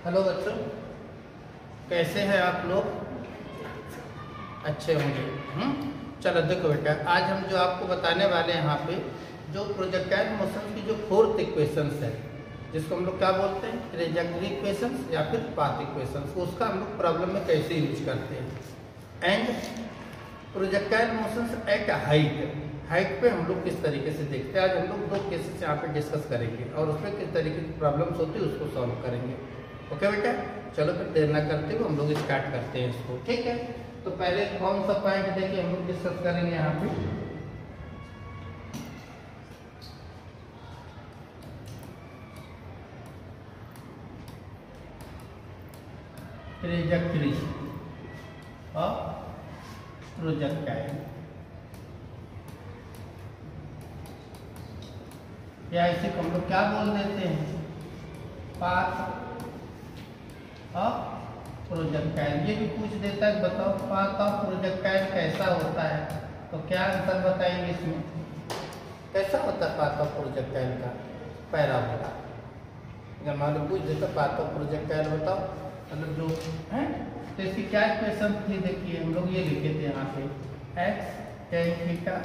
Hello बच्चों, कैसे हैं आप लोग? अच्छे होंगे। चलो देखो बेटा, आज हम जो आपको बताने वाले हैं यहाँ पे जो प्रोजेक्टाइल मोशन की जो फोर्थ इक्वेशंस है, जिसको हम लोग क्या बोलते हैं, ट्रेजेक्टरी इक्वेशंस या फिर पाथ इक्वेशंस, उसका हम लोग प्रॉब्लम में कैसे यूज करते हैं। And projectile motions at height पे हम लोग किस तरीके से देखते हैं। आज हम लोग दो केसेस यहाँ पे डिस्कस करेंगे और उसमें किस तरीके की प्रॉब्लम्स होती है उसको सॉल्व करेंगे। ओके बेटा, चलो फिर देर ना करते हुए हम लोग स्टार्ट करते हैं इसको। ठीक है, तो पहले कौन सा पॉइंट देखिए हम लोग डिस्कस करेंगे यहाँ पे। ट्रेजेक्टरी ऑफ प्रोजेक्टाइल, या इसे हम लोग क्या बोल देते हैं, पाथ ऑफ प्रोजेक्टाइल। ये भी पूछ देता है, बताओ पाथ ऑफ प्रोजेक्टाइल कैसा होता है, तो क्या आंसर बताएंगे इसमें। कैसा होता है पाथ ऑफ प्रोजेक्टाइल का? पैराबोला। अगर मान लो पूछ देता पाथ ऑफ प्रोजेक्टाइल बताओ, मतलब जो है, तो इसकी क्या इक्वेशन थी, देखिए हम लोग ये लिखे थे यहाँ पे, X tan theta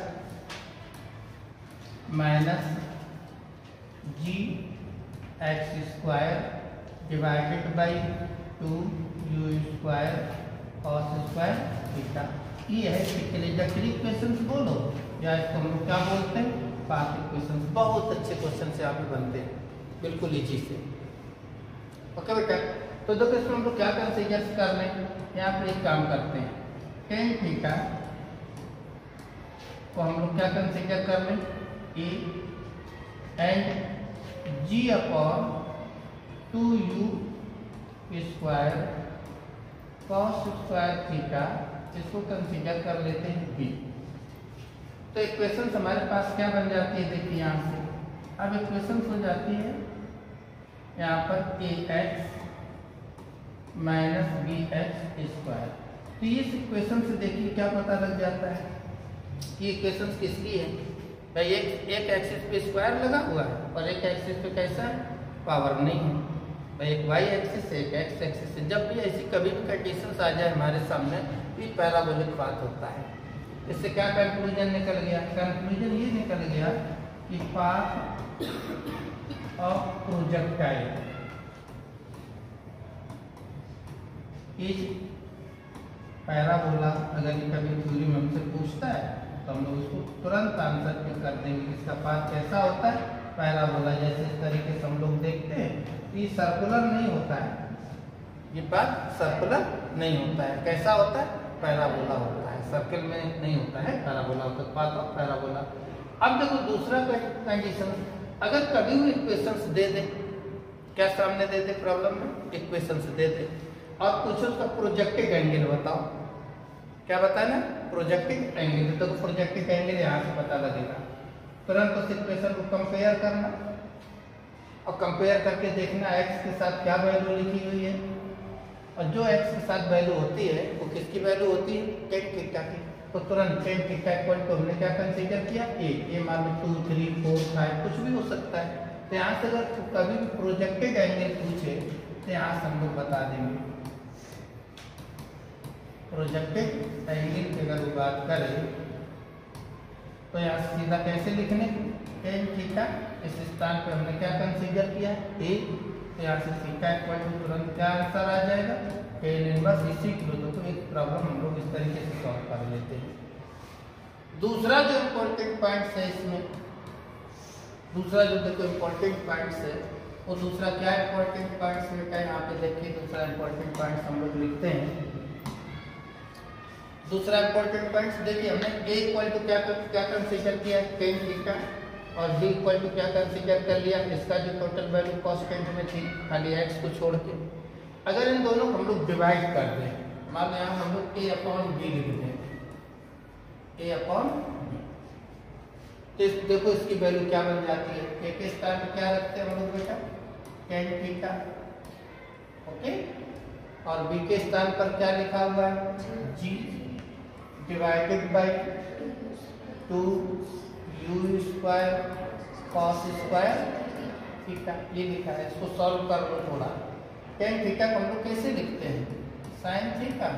minus ji x square divided by 2u square cos square theta. ये है ट्रेजेक्टरी इक्वेशंस बोलो, या इसको हम लोग क्या बोलते हैं, पाथ इक्वेशंस। बहुत अच्छे क्वेश्चन से यहाँ पे बनते हैं, बिल्कुल इजी से। ओके बेटा, तो देखो इसमें हम लोग क्या कंसीडर कर लें, यहाँ पे एक काम करते हैं, टेन थीटा को हम लोग क्या कंसीडर कर लें, A and G upon 2u square cos square theta, इसको कंसीडर कर लेते हैं बी। तो इक्वेशन हमारे पास क्या बन जाती है, देखिए यहाँ से अब इक्वेशन हो जाती है यहाँ पर a x minus B x square. तो इस इक्वेशन से देखिए क्या पता लग जाता है कि इक्वेशन किसकी है भाई। एक एक्सिस पे स्क्वायर लगा हुआ है और एक एक्सिस पे कैसा है, पावर नहीं है भाई, एक वाई एक्सिस है एक एक्स एक्सिस है। जब भी ऐसी कभी भी कंडीशंस आ जाए हमारे सामने, ये पैराबोलिक पाथ होता है। इससे क्या कंक्लूजन निकल गया, कंक्लूजन ये निकल गया कि path of projectile is parabola. अगर ये कभी थ्योरी में हमसे पूछता है तो हम लोग उसको तुरंत आंसर पे कर देंगे, इसका पाथ कैसा होता है, पैराबोला। जैसे इस तरीके से हम लोग देखते हैं, ये सर्कुलर नहीं होता है, ये पाथ सर्कुलर नहीं होता है, कैसा होता है, पैराबोला होता है। सर्कल में नहीं होता है, पैराबोला होता है, पाथ ऑफ पैराबोला। अब देखो दूसरा कंडीशन, अगर कभी भी इक्वेशंस दे दे, क्या सामने दे दे प्रॉब्लम में, इक्वेशंस दे दे और पूछो उसका प्रोजेक्टेड एंगल बताओ, क्या बताना, प्रोजेक्टेड एंगल। तो प्रोजेक्टेड एंगल यहाँ से पता लगेगा, तुरंत उस इक्वेशन को कंपेयर करना और कंपेयर करके देखना एक्स के साथ क्या वैल्यू लिखी हुई है, और जो एक्स के साथ वैल्यू होती है वो किसकी वैल्यू होती है, टेन थीटा की। तो तुरंत टेन थीटा इक्वल टू हमने क्या कंसीडर किया, ए मान लो 2, 3, 4, 5 कुछ भी हो सकता है। तो यहाँ से अगर कभी भी प्रोजेक्टेड एंगल पूछे तो यहाँ से हम लोग बता देंगे प्रोजेक्टेड एंगल की अगर बात करें तो यहाँ सीधा कैसे लिखने, टेन थीटा, इस स्थान पे हमने क्या कंसीडर किया, ए, तो यहाँ से थीटा इक्वल टू तुरंत क्या आंसर आ जाएगा, टेन इनवर्स इसी किलो। तो एक प्रॉब्लम हम लोग इस तरीके से सॉल्व कर लेते हैं। दूसरा जो इम्पोर्टेंट पॉइंट्स है इसमें, दूसरा जो देखो इम्पोर्टेंट पॉइंट्स है, वो दूसरा क्या इम्पोर्टेंट पॉइंट्स बेटा, यहाँ पे देखिए दूसरा इम्पोर्टेंट पॉइंट्स हम लोग लिखते हैं। दूसरा इम्पोर्टेंट पॉइंट्स देखिए, हमने a इक्वल टू क्या कंसीडर किया, टेन थीटा, और b इक्वल टू क्या कंसीडर कर लिया, इसका जो टोटल वैल्यू कांस्टेंट में थी खाली x को छोड़ के। अगर इन दोनों को हम लोग डिवाइड कर दें, मान लो यहाँ हम लोग a अपॉन b लिख दें, a अपॉन b, तो देखो इसकी वैल्यू क्या बन जाती है, a के स्थान पर क्या रखते हैं हम लोग बेटा, टेन थीटा, ओके, और b के स्थान पर क्या लिखा हुआ है, g divided by 2u square cos square theta, ये लिखा है। इसको सॉल्व कर लो थोड़ा, टेन थीटा को हम लोग कैसे लिखते हैं? Sine theta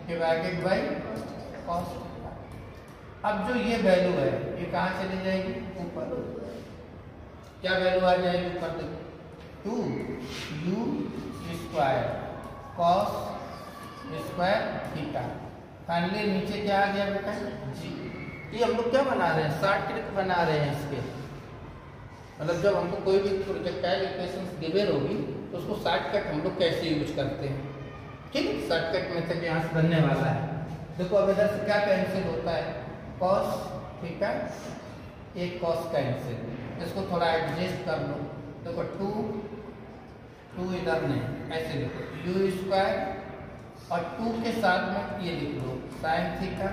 divided by cos theta. अब जो ये वैल्यू है ये कहाँ चली जाएगी? ऊपर। क्या वैल्यू आ जाएगी ऊपर? देखो 2u square cos square theta. Finally नीचे क्या आ गया बेटा? जी। ये हम लोग क्या बना रहे हैं? शॉर्टकट बना रहे हैं इसके। मतलब जब हमको कोई भी प्रोजेक्टाइल इक्वेशंस गिवन होगी तो उसको शॉर्टकट हम लोग कैसे यूज करते हैं, ठीक है? शॉर्टकट मेथड यहाँ से बनने वाला है। देखो अब इधर से क्या कैंसिल होता है? कॉस थीटा, एक कॉस कैंसिल, इसको थोड़ा एडजस्ट कर लो। देखो टू इधर नहीं, ऐसे लिखो यू स्क्वायर और 2 के साथ में ये लिख लो sine theta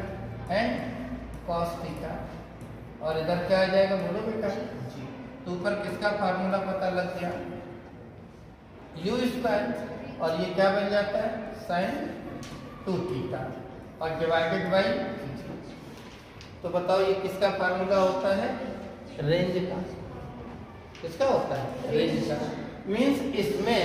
and cos theta. और इधर क्या आ जाएगा बोलो बेटा? जी। तो ऊपर किसका फार्मूला पता लग गया? यू स्क्वायर, और ये क्या बन जाता है? साइन 2 थीटा और डिवाइडेड बाई। तो बताओ ये किसका फार्मूला होता है? रेंज का। किसका होता है? रेंज का। मीन्स इसमें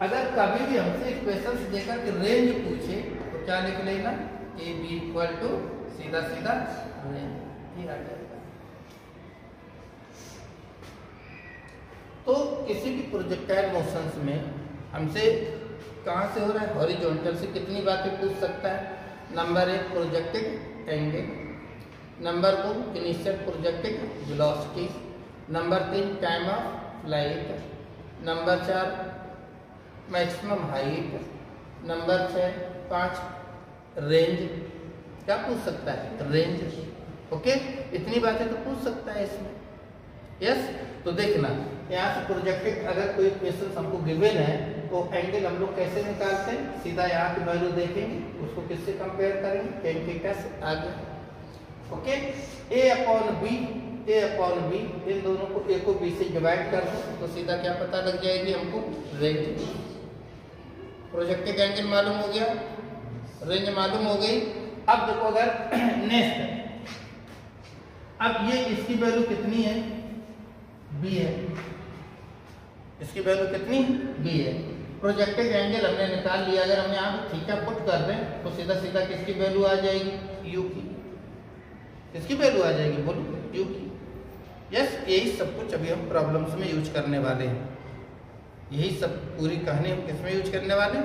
अगर कभी भी हमसे इक्वेशंस देकर के रेंज पूछे तो क्या लिख लेना? ए बी इक्वल टू सीधा सीधा रेंज, ये आ जाएगा। तो किसी भी प्रोजेक्टाइल मोशंस में हमसे कहाँ से हो रहा है? हॉरिजॉन्टल से। कितनी बातें पूछ सकता है? Number 1 projected angle, number 2 initial projected velocity, number 3 time of flight, number 4 maximum height, number 5 range. क्या पूछ सकता है? रेंज। ओके, इतनी बातें तो पूछ सकता है इसमें। यस, तो देखना यहाँ से प्रोजेक्टेड अगर कोई क्वेश्चन हमको गिवन है तो एंगल हम लोग कैसे निकालते हैं? सीधा यहाँ की वैल्यू देखेंगे, उसको किससे कंपेयर करेंगे? टेन थीटा से। आगे okay, a upon be in दोनों को a को b से डिवाइड कर दो तो सीधा क्या पता लग जाएगी हमको? रेंज। प्रोजेक्टेड एंगल मालूम हो गया, रेंज मालूम हो गई। अब देखो अगर नेक्स्ट, अब ये इसकी वैल्यू कितनी है? b है। इसकी वैल्यू कितनी? b है। प्रोजेक्टेड एंगल हमने निकाल लिया। अगर हम यहाँ पे थीटा पुट कर दें तो सीधा सीधा किसकी वैल्यू आ जाएगी? u की। किसकी वैल्यू आ जाएगी बोलो? u की। यस, यही सब कुछ अभी हम प्रॉब्लम्स में यूज करने वाले हैं। यही सब पूरी कहानी हम किसमें यूज करने वाले?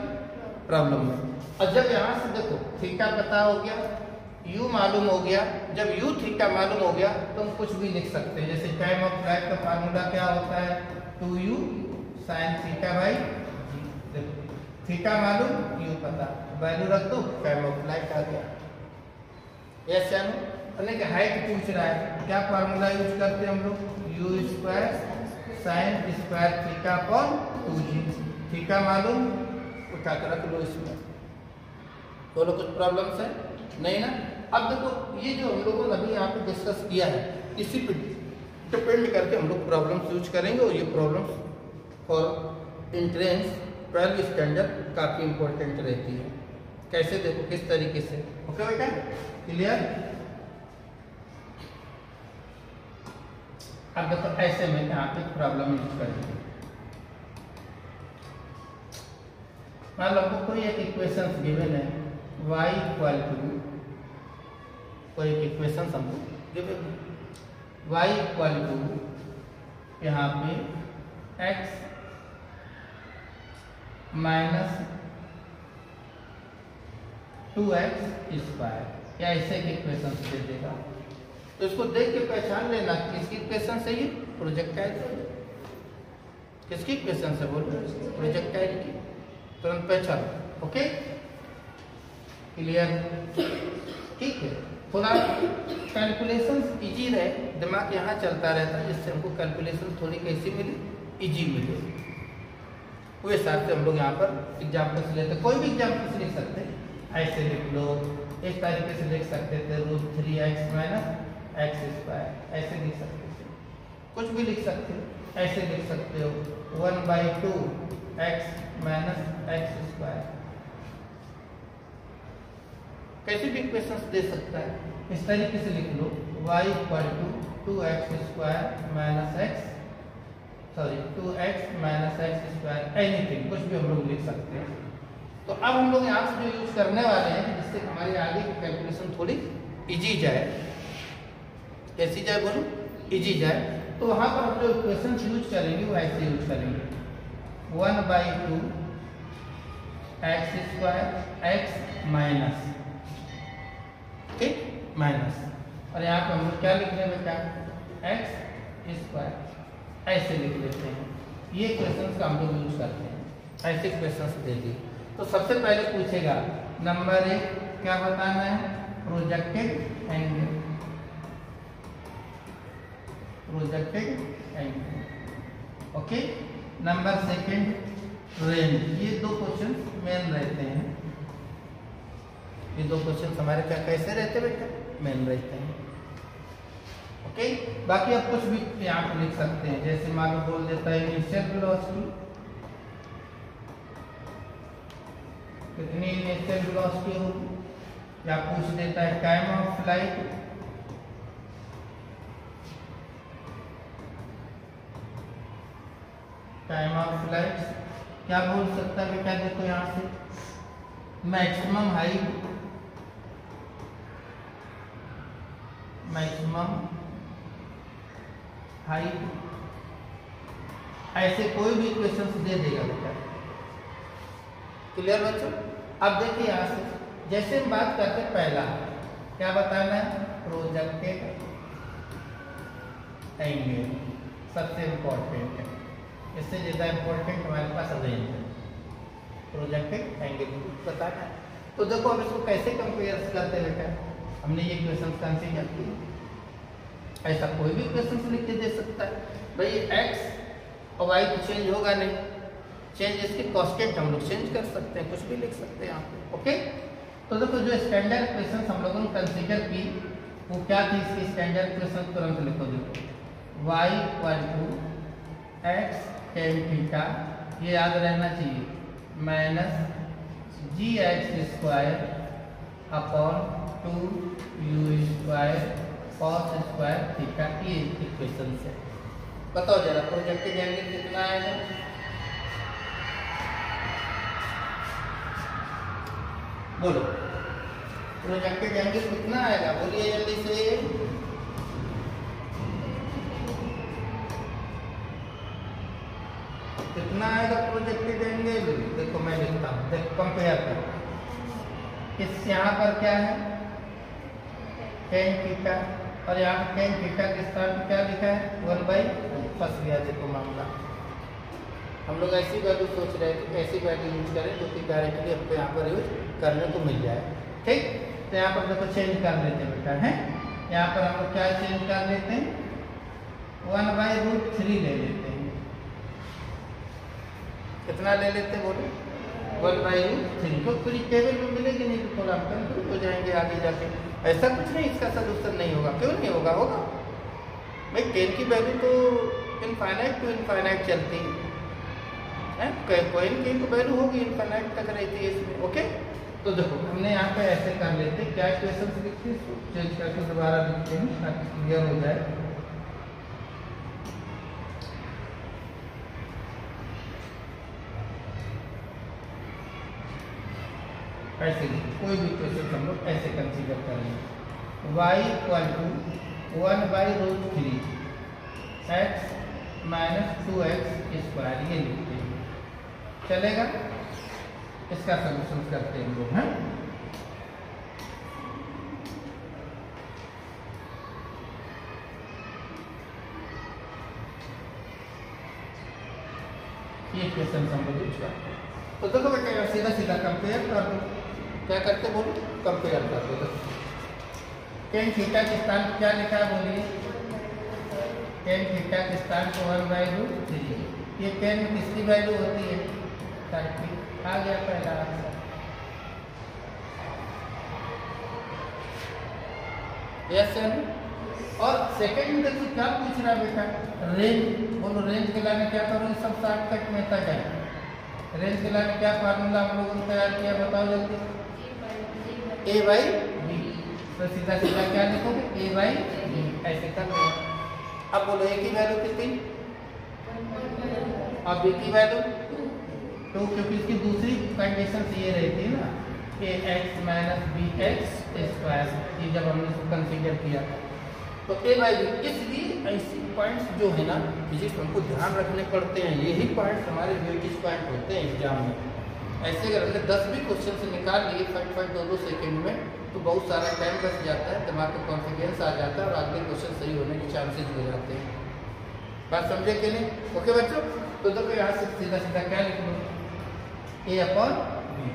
प्रॉब्लम में। और जब यहाँ से देखो थीटा पता हो गया, u मालूम हो गया, जब u थीटा मालूम हो गया तो हम कुछ भी लिख सकते हैं। जैसे टाइम ऑफ फ्लाइट का फार्मूला क्या होता है? 2u साइन थीटा बाई जी। देखो थीटा मालूम, u पता, वैल्यू रख दो, टाइम ऑफ फ्लाइट आ गया। यस जानू? कि हाइट पूछ रहा है, क्या फार्मूला यूज करते हैं हम लोग? You square sine square theta upon 2g। Theta मालूम, उठा कर रख लो इसमें। तो लोग कुछ प्रॉब्लम्स है नहीं ना? अब देखो ये जो हम लोगों ने अभी यहाँ पे डिस्कस किया है इसी पे डिपेंड करके हम लोग प्रॉब्लम्स यूज करेंगे। और ये प्रॉब्लम्स फॉर एंट्रेंस 12 स्टैंडर्ड काफ़ी इंपॉर्टेंट रहती है। कैसे देखो किस तरीके से। ओके बेटा, क्लियर? अब देखो ऐसे में यहाँ पे प्रॉब्लम यूज करेंगे। मान लो हमको कोई एक इक्वेशन गिवन है y इक्वल टू, कोई एक इक्वेशन हमको गिवन है y इक्वल टू यहाँ पे x माइनस 2x स्क्वायर, या ऐसे की इक्वेशन दे देगा। तो इसको देख के पहचान लेना किसकी इक्वेशन से? ये प्रोजेक्टाइल से। किसकी इक्वेशन से बोलो? प्रोजेक्टाइल की। तुरंत पहचान। Okay, clear? ठीक है। थोड़ा कैलकुलेशन इजी रहे, दिमाग यहाँ चलता रहता है, जिससे हमको कैलकुलेशन थोड़ी कैसी मिले? इजी मिले। वो हिसाब से हम लोग यहाँ पर एग्जाम्पल्स लेते। कोई भी एग्जाम्पल्स लिख सकते हैं, ऐसे लिख लो, इस तरीके से लिख सकते थे √3x माइनस x स्क्वायर, ऐसे लिख सकते थे। कुछ भी लिख सकते हो, ऐसे लिख सकते हो 1/2x माइनस x स्क्वायर। कैसे भी इक्वेशंस दे सकता है, इस तरीके से लिख लो y equal to 2x square minus x sorry 2x minus X square anything, कुछ भी हम लोग लिख सकते हैं। तो अब हम लोग यहाँ से जो यूज करने वाले हैं जिससे हमारी आगे की कैलकुलेशन थोड़ी इजी जाए, कैसी जाए बोलो, इजी जाए, तो वहाँ पर हम जो इक्वेशन यूज करेंगे वो ऐसे यूज करेंगे 1/2 एक्स स्क्वायर एक्स माइनस, ठीक, माइनस, और यहाँ पे हम लोग क्या लिख रहे हैं बेटा, एक्स स्क्वायर, ऐसे लिख लेते हैं। ये क्वेश्चंस का हम लोग यूज करते हैं, ऐसे क्वेश्चंस दे दिए। तो सबसे पहले पूछेगा नंबर 1 क्या बताना है, projected angle, projected angle, okay. Number 2 range, ये दो क्वेश्चन मेन रहते हैं, ये दो क्वेश्चन हमारे क्या कैसे रहते हैं बेटा, मेन रहते हैं, ओके। बाकी आप कुछ भी यहाँ पे लिख सकते हैं, जैसे मान लो बोल देता है इनिशियल वेलोसिटी, कितनी इनिशियल वेलोसिटी होगी, या पूछ देता है time of flight, time of flight क्या बोल सकता है बेटा, देखो यहाँ से मैक्सिमम हाइट, मैक्सिमम हाइट, ऐसे कोई भी क्वेश्चन दे देगा बेटा, क्लियर बच्चों। अब देखिए यहाँ से जैसे हम बात करते हैं, पहला क्या बताना है, प्रोजेक्टेड एंगल, सबसे इम्पोर्टेंट है, इससे ज़्यादा इम्पोर्टेंट हमारे पास रेंज है, प्रोजेक्टेड एंगल बताना है। तो देखो अब इसको कैसे कंपेयर करते हैं बेटा, हमने ये क्वेश्चन कंसीडर किया, ऐसा कोई भी क्वेश्चन लिख के दे सकता है भाई, एक्स और वाई तो चेंज होगा नहीं, चेंज इसकी कांस्टेंट हम लोग चेंज कर सकते हैं, कुछ भी लिख सकते हैं यहाँ पे, ओके। तो देखो जो स्टैंडर्ड क्वेश्चन हम लोगों ने कंसीडर की वो क्या थी, इसकी स्टैंडर्ड क्वेश्चन तुरंत लिखो, देखो y equal to x tan theta, ये याद रहना चाहिए, माइनस जी x square upon 2u square cos square theta, ये इक्वेशन है। बताओ जरा प्रोजेक्टेड एंगल कितना आएगा, बोलो प्रोजेक्टेड एंगल कितना आएगा, बोलिए जल्दी से, कितना आएगा प्रोजेक्टेड एंगल, देखो मैं लिखता हूँ, देखो कंपेयर करो, इस यहाँ पर क्या है टेन थीटा, और यहाँ टेन थीटा के स्थान पर क्या लिखा है 1/, फंस गया देखो मामला, हम लोग ऐसी वैल्यू सोच रहे थे, ऐसी वैल्यू यूज करें जो कि डायरेक्टली हमको यहाँ पर यूज करने को मिल जाए, ठीक। तो यहाँ पर देखो चेंज कर लेते हैं बेटा, है यहाँ पर हम लोग क्या चेंज कर लेते हैं, 1/√3 ले लेते हैं, कितना ले लेते हैं बोलो, 1/√3, तो पूरी टेबल में मिलेगी नहीं तो थोड़ा हम कंफ्यूज हो जाएंगे आगे जाके, ऐसा कुछ नहीं, इसका सदुत्तर नहीं होगा, क्यों नहीं होगा, होगा भाई, 10 की वैल्यू तो इनफाइनाइट टू इनफाइनाइट चलती है, कोइन की तो वैल्यू होगी इनफाइनाइट तक रहती है इसमें, ओके। तो देखो हमने यहाँ पे ऐसे कर लेते हैं, क्या इक्वेशन लिखते हैं, चेंज करके दोबारा लिखते हैं ताकि क्लियर हो जाए, ऐसे कोई भी क्वेश्चन हम लोग ऐसे कंसीडर करेंगे, y equal to 1/√3 x minus 2x square, ये लिखते हैं, चलेगा। इसका सॉल्यूशन करते हैं लोग, हैं ये क्वेश्चन हम लोग यूज करते हैं। तो देखो बेटा सीधा सीधा कंपेयर कर दो, क्या करते बोलो, कंपेयर कर दो, टेन थीटा के स्थान क्या लिखा है बोलिए, टेन थीटा के स्थान को 1/√3, ये टेन किसकी वैल्यू होती है, 30, आ गया पहला आंसर, यस सर। और सेकंड देखो क्या पूछ रहा है बेटा, रेंज, बोलो रेंज के लाने क्या करो, सब शॉर्टकट मेथड है, रेंज के लाने क्या फार्मूला हम लोगों ने तैयार किया, बताओ जल्दी, a/b, तो सीधा सीधा क्या लिखोगे a/b, ऐसे कर लो। अब बोलो a की वैल्यू कितनी, और बी की वैल्यू 2, क्योंकि इसकी दूसरी कंडीशन ये रहती है ना कि x minus B x square, ये जब हमने इसको कंसीडर किया तो ए बाई बी। इसलिए ऐसी पॉइंट्स जो है ना फिजिक्स हमको ध्यान रखने पड़ते हैं, यही पॉइंट्स हमारे वेटेज पॉइंट होते हैं एग्जाम में। ऐसे अगर हमने 10 भी क्वेश्चन से निकाल लिए 5.22 सेकेंड में तो बहुत सारा टाइम बच जाता है, दिमाग में कॉन्फिडेंस आ जाता है और अगले क्वेश्चन सही होने के चांसेस हो जाते हैं। बात समझे कि नहीं? ओके बच्चों, तो देखो यहाँ से सीधा सीधा क्या लिख लो, ए अपॉन बी।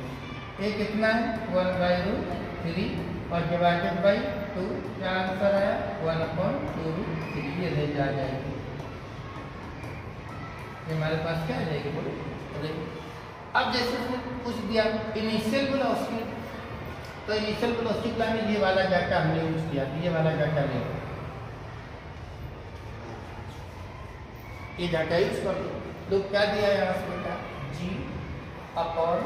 ए कितना है 1/√3 और डिवाइडेड बाई 2, क्या आंसर आया 1/√3, ये रेंज आ जाएगी। ये हमारे पास क्या आ जाएगी बोलो? अब जैसे उसने पूछ दिया इनिशियल वेलोसिटी, तो इनिशियल वेलोसिटी के लिए ये वाला डाटा हमने यूज किया, ये वाला डाटा ले लो, ये डाटा यूज कर लो। तो क्या दिया है यहाँ से बेटा g upon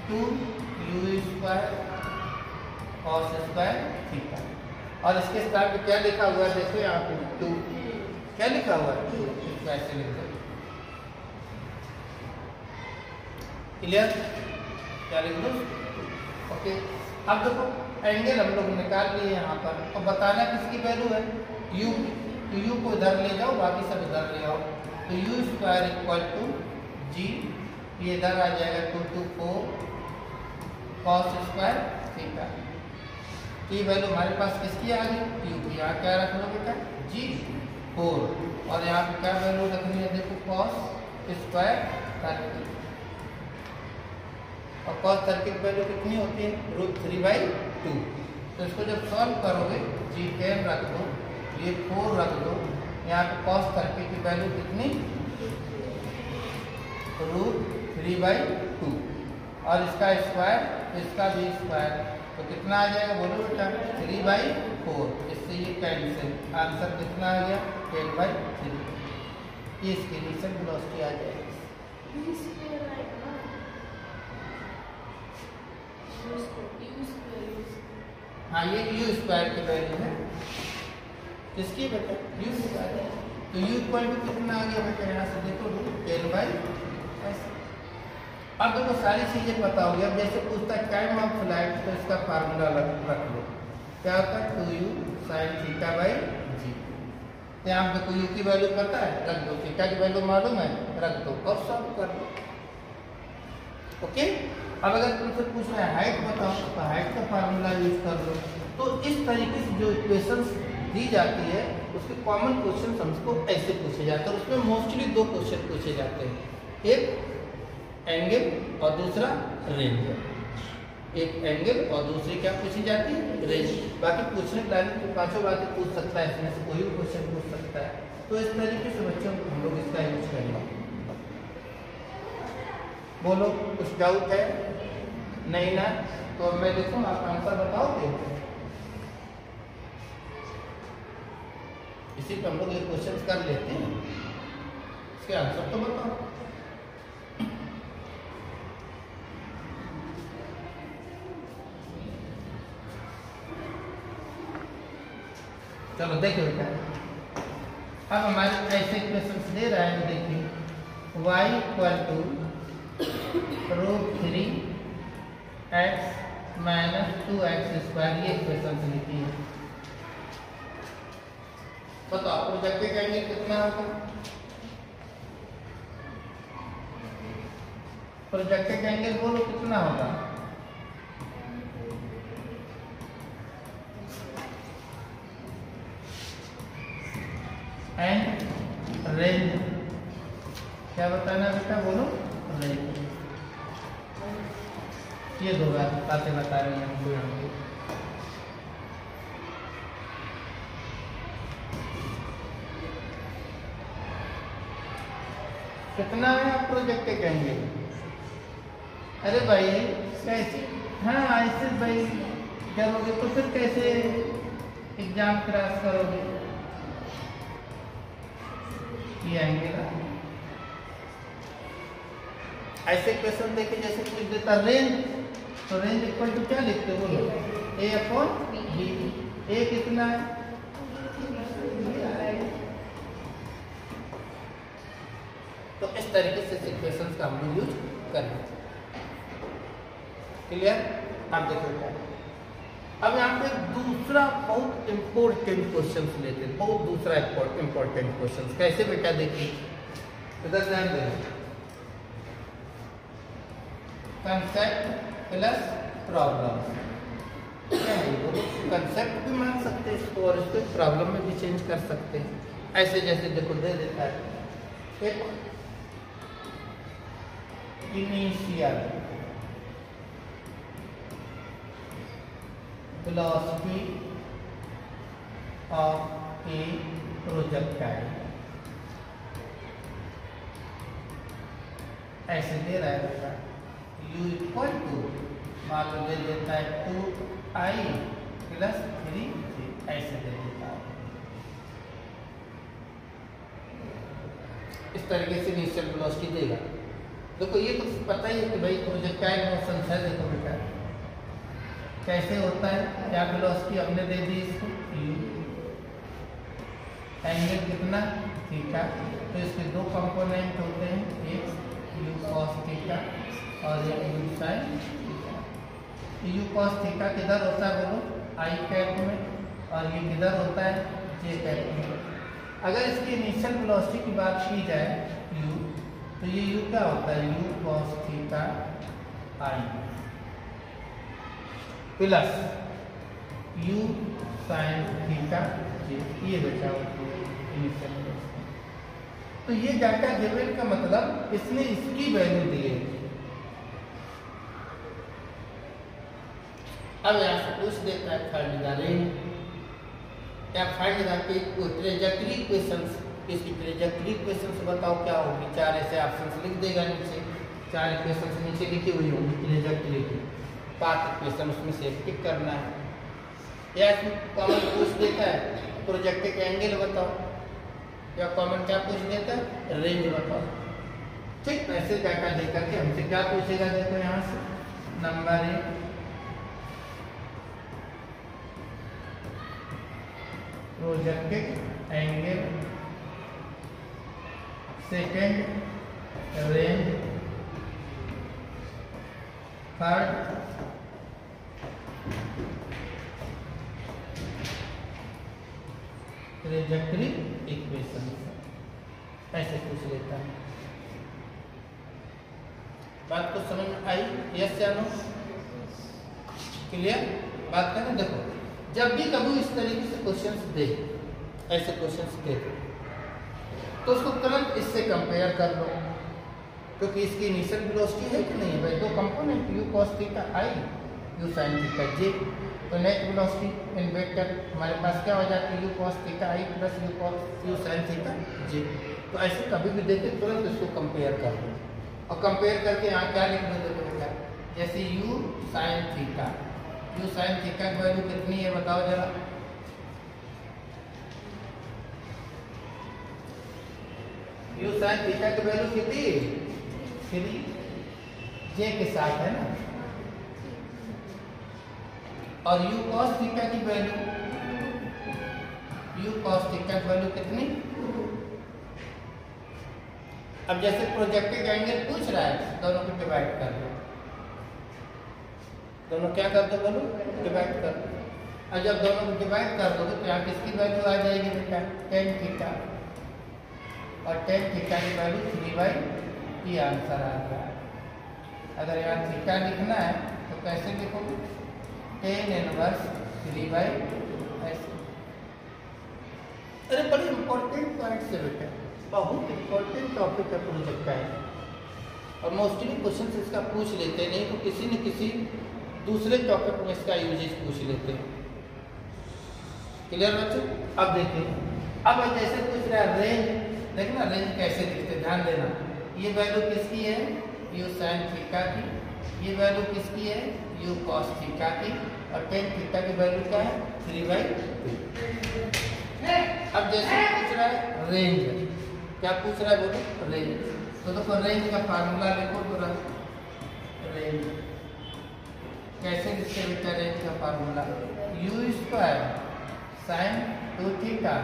2u² cos square theta, और इसके साथ क्या लिखा हुआ है देखो यहाँ पे 2, क्या लिखा हुआ है 2, इसको ऐसे लिख दो। क्लियर? क्या लिख दो? ओके। अब देखो एंगल हम लोग निकाल लिए यहाँ पर, और बताना किसकी वैल्यू है u, तो u को इधर ले जाओ, बाकी सब इधर ले आओ, तो u² इक्वल टू g, ये इधर आ जाएगा 2 to 4 cos स्क्वायर थीटा। ये वैल्यू हमारे पास किसकी आ गई u की, यहाँ क्या रख लो बेटा g 4, और यहाँ पे क्या वैल्यू रखनी है देखो cos स्क्वायर 30, और cos 30 की वैल्यू कितनी होती है √3/2। तो इसको जब सॉल्व करोगे g10 रख दो, ये 4 रख दो, यहाँ पे cos 30 की वैल्यू कितनी √3/2, और इसका स्क्वायर, इसका भी स्क्वायर, तो कितना आ जाएगा बोलो बेटा 3/4, इससे ये कैंसिल, आंसर कितना आ गया 10/3, ये इसकी इनिशियल वेलोसिटी आ जाएगी। हाँ ये u² की वैल्यू है, किसकी बेटा u², तो u इक्वल टू कितना आ गया बेटा यहाँ से देखो 10/, अब देखो सारी चीजें बताओगे। अब जैसे पूछता है टाइम ऑफ फ्लाइट, तो इसका फार्मूला रख लो, क्या होता है 2u sin θ/g। तो यहाँ देखो u की वैल्यू पता है, रख दो, थीटा की वैल्यू मालूम है, रख दो और सॉल्व कर दो। ओके। अब अगर तुमसे पूछ रहे हैं हाइट बताओ, तो हाइट का फार्मूला यूज कर लो। तो इस तरीके से जो इक्वेशंस दी जाती है उसके कॉमन क्वेश्चन हमको ऐसे पूछे जाते हैं, और उसमें मोस्टली 2 क्वेश्चन पूछे जाते हैं, एक एंगल और दूसरा रेंज। एक एंगल और दूसरी क्या पूछी जाती है रेंज। बाकी पूछने के लायक तो 5 बातें पूछ सकता है, इसमें से कोई भी क्वेश्चन पूछ सकता है। तो इस तरीके से बच्चों हम लोग इसका यूज करेंगे। बोलो कुछ डाउट है? नहीं ना? तो मैं देखूँ आप आंसर बताओगे, इसी पर हम लोग ये क्वेश्चन कर लेते हैं, इसके आंसर तो बताओ। चलो देखिए बेटा, अब हमारे ऐसे क्वेश्चन दे रहा है, देखिए y equal to √3x minus 2x², ये क्वेश्चन लिखी है। बताओ प्रोजेक्टेड एंगल कितना होगा? प्रोजेक्टेड एंगल बोलो कितना होगा? एंड रेंज क्या बताना बेटा बोलो? रेंज। ये 2 बातें बता रही हैं हमको यहाँ पे। कितना है आप प्रोजेक्टेड एंगल? अरे भाई कैसे, हाँ ऐसे भाई करोगे तो फिर कैसे एग्जाम क्रॉस करोगे? ये एंगल ऐसे क्वेश्चन देखे जैसे कुछ देता रेंज, तो रेंज इक्वल टू क्या लिखते हो बोलो? a/b। a कितना है? तो इस इस तरीके से इक्वेशंस का हम लोग यूज करेंगे। क्लियर? आप देखो क्या अब यहाँ पे दूसरा बहुत इंपॉर्टेंट क्वेश्चन लेते हैं, बहुत दूसरा इंपॉर्टेंट क्वेश्चन। कैसे बेटा देखिए, इधर ध्यान देना, कंसेप्ट प्लस प्रॉब्लम। कंसेप्ट भी मान सकते हैं इसको और इसको प्रॉब्लम में भी चेंज कर सकते हैं। ऐसे जैसे देखो दे देता है एक initial velocity of a projectile, ऐसे दे रहा है बेटा u इक्वल टू मान लो दे देता है 2i प्लस 3j, ऐसे दे देता है। इस तरीके से इनिशियल वेलोसिटी देगा। देखो ये तो पता ही है कि भाई प्रोजेक्टाइल मोशन है। देखो बेटा कैसे होता है, क्या वेलोसिटी हमने दे दी इसको u, एंगल कितना थीटा, तो इसके दो कंपोनेंट होते हैं, एक u cos थीटा और एक u sin theta. u cos theta किधर होता है बोलो, i कैप में, और ये किधर होता है j कैप में। अगर इसकी इनिशियल वेलोसिटी की बात की जाए u, तो ये u क्या होता है, u cos theta i plus u sin theta j, ये बेटा होती है इनिशियल वेलोसिटी। तो ये डाटा गिवन का मतलब इसने इसकी वैल्यू दी है। अब यहाँ से पूछ देता है फाइंड द रेंज या फाइंड द ट्रेजेक्टरी इक्वेशंस। इसकी ट्रेजेक्टरी इक्वेशंस बताओ क्या होगी। चार ऐसे ऑप्शंस लिख देगा नीचे, चार इक्वेशंस नीचे लिखी हुई होंगी ट्रेजेक्टरी की, पाथ इक्वेशन उसमें से टिक करना है। या इसमें कॉमन पूछ देता है प्रोजेक्टेड एंगल बताओ, या कॉमन क्या पूछ देता है, रेंज बताओ। ठीक, ऐसे डाटा दे करके हमसे क्या पूछेगा, देखो यहाँ से number 1 projected angle, second range, third trajectory equation, ऐसे पूछ लेता है। बात को समझ में आई? यस या नो? क्लियर? बात करें। देखो जब भी कभी इस तरीके से क्वेश्चंस दे, ऐसे क्वेश्चंस दे, तो उसको तुरंत इससे कंपेयर कर लो, क्योंकि इसकी इनिशियल वेलोसिटी है कि नहीं है भाई, दो component u cos theta i, u sin theta j। तो नेट वेलोसिटी इन वेक्टर हमारे पास क्या हो जाती है, u cos theta i plus u sin theta j। तो ऐसे कभी भी देखे तुरंत इसको कंपेयर कर लो, और कंपेयर करके यहाँ क्या लिख दो, देखो बेटा जैसे u sin theta, u sin theta की वैल्यू कितनी है बताओ जरा। u sin थीटा की वैल्यू कितनी, 3j के साथ है ना, और u cos थीटा की वैल्यू, u cos थीटा की वैल्यू कितनी। अब जैसे प्रोजेक्टेड एंगल पूछ रहा है, दोनों को डिवाइड कर दो, दोनों क्या कर दो बोलो, डिवाइड कर दो। और जब दोनों को डिवाइड कर दोगे तो यहाँ किसकी वैल्यू आ जाएगी बेटा, tan थीटा, और tan थीटा की वैल्यू 3/, ये आंसर आ गया। अगर यहाँ थीटा लिखना है तो कैसे लिखोगे, tan इनवर्स 3/, ऐसे। अरे बड़ी इंपॉर्टेंट पॉइंट से बेटा, बहुत इंपॉर्टेंट टॉपिक है प्रोजेक्टाइल, और मोस्टली क्वेश्चन इसका पूछ लेते हैं, नहीं तो किसी न किसी दूसरे टॉपिक में इसका यूजेज पूछ लेते हैं। क्लियर बच्चों? अब देखिए, अब जैसे पूछ रहा है रेंज, देखना रेंज कैसे लिखते, ध्यान देना। ये वैल्यू किसकी है, u sin थीटा की, ये वैल्यू किसकी है, u cos थीटा की, और tan थीटा की वैल्यू क्या है, 3/2। अब जैसे पूछ रहा है रेंज, क्या पूछ रहा है बोलो, रेंज। तो देखो रेंज का फार्मूला लिखो तुरंत। रेंज कैसे लिखते बेटा, रेंज का फार्मूला u² sin 2 थीटा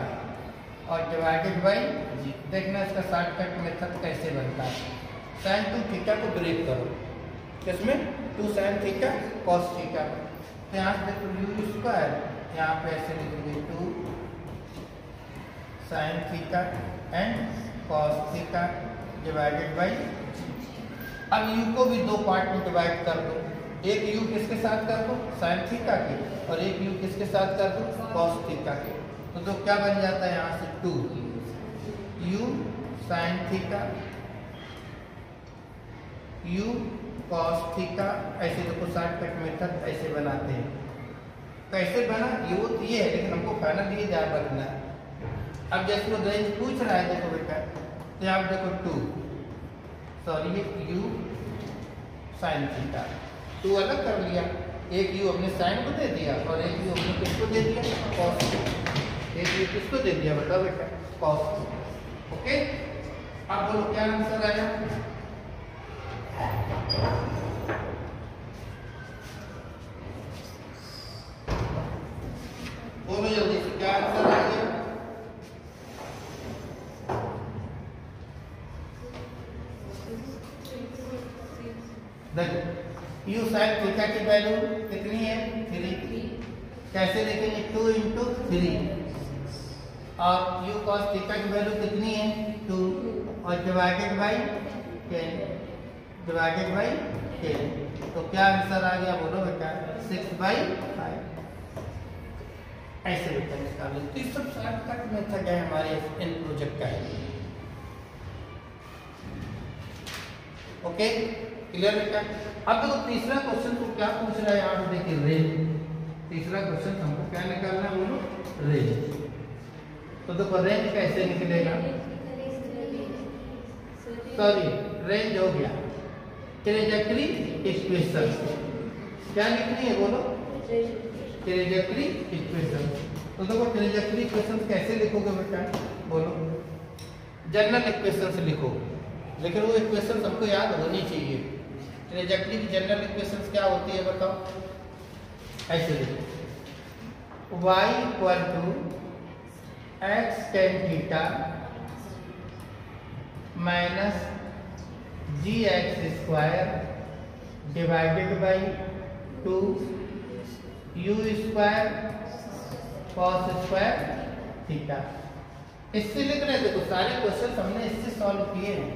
और डिवाइडेड बाई जी। देखना इसका शॉर्टकट मेथड कैसे बनता है। साइन 2 थीटा को ब्रेक करो, किसमें 2 साइन थीटा कॉस थीटा। तो यहाँ से देखो यू स्क्वायर, यहाँ पे ऐसे लिखेंगे 2 sign theta and cos theta divided by. अब यू को भी दो पार्ट में डिवाइड कर दो, एक यू किसके साथ कर दो साइन थीटा के, और एक यू किसके साथ कर दो कॉस थीटा के। तो क्या बन जाता है यहाँ से 2 you sine theta you cos theta. ऐसे देखो शॉर्टकट मेथड ऐसे बनाते हैं। कैसे बना ये है, लेकिन हमको फाइनल ये याद रखना है। अब जैसे वो रेंज पूछ रहा है, देखो बेटा, तो आप देखो 2 सॉरी यू साइन थीटा, 2 अलग कर लिया, एक यू हमने साइन को दे दिया और एक यू हमने किसको दे दिया कॉस। एक यू किसको दे दिया बताओ बेटा कॉस। ओके, अब बोलो क्या आंसर आया। बोलो जल्दी से क्या आंसर आ गया। देखो यू साइन थीटा की वैल्यू कितनी है 3। कैसे लिखेंगे 2 इंटू 3, और यू कॉस थीटा की वैल्यू कितनी है 2, और डिवाइडेड बाई 10 डिवाइडेड बाई 10। तो क्या आंसर आ गया बोलो बेटा 6/5। ऐसे बेटा निकालो। तो ये सब शॉर्टकट मेथड है हमारे इन प्रोजेक्ट का। ओके क्लियर बेटा। अब देखो तीसरा क्वेश्चन तो क्या पूछ रहा है यहाँ पे, देखिए रेंज। तीसरा क्वेश्चन हमको क्या निकालना है बोलो रेंज। तो देखो रेंज कैसे निकलेगा, सॉरी रेंज हो गया ट्रेजेक्टरी इक्वेशन। क्या लिखनी है बोलो ट्रेजेक्टरी इक्वेशन। तो देखो ट्रेजेक्टरी इक्वेशन कैसे लिखोगे बेटा बोलो, जनरल इक्वेशन से लिखो, लेकिन वो इक्वेशन हमको याद होनी चाहिए। ट्रेजेक्टरी की जनरल इक्वेशन क्या होती है बताओ। ऐसे लिखो y equal to x tan theta minus ji x square divided by 2 U square cos square theta. इससे लिख रहे देखो सारे क्वेश्चन हमने इससे सॉल्व किए हैं।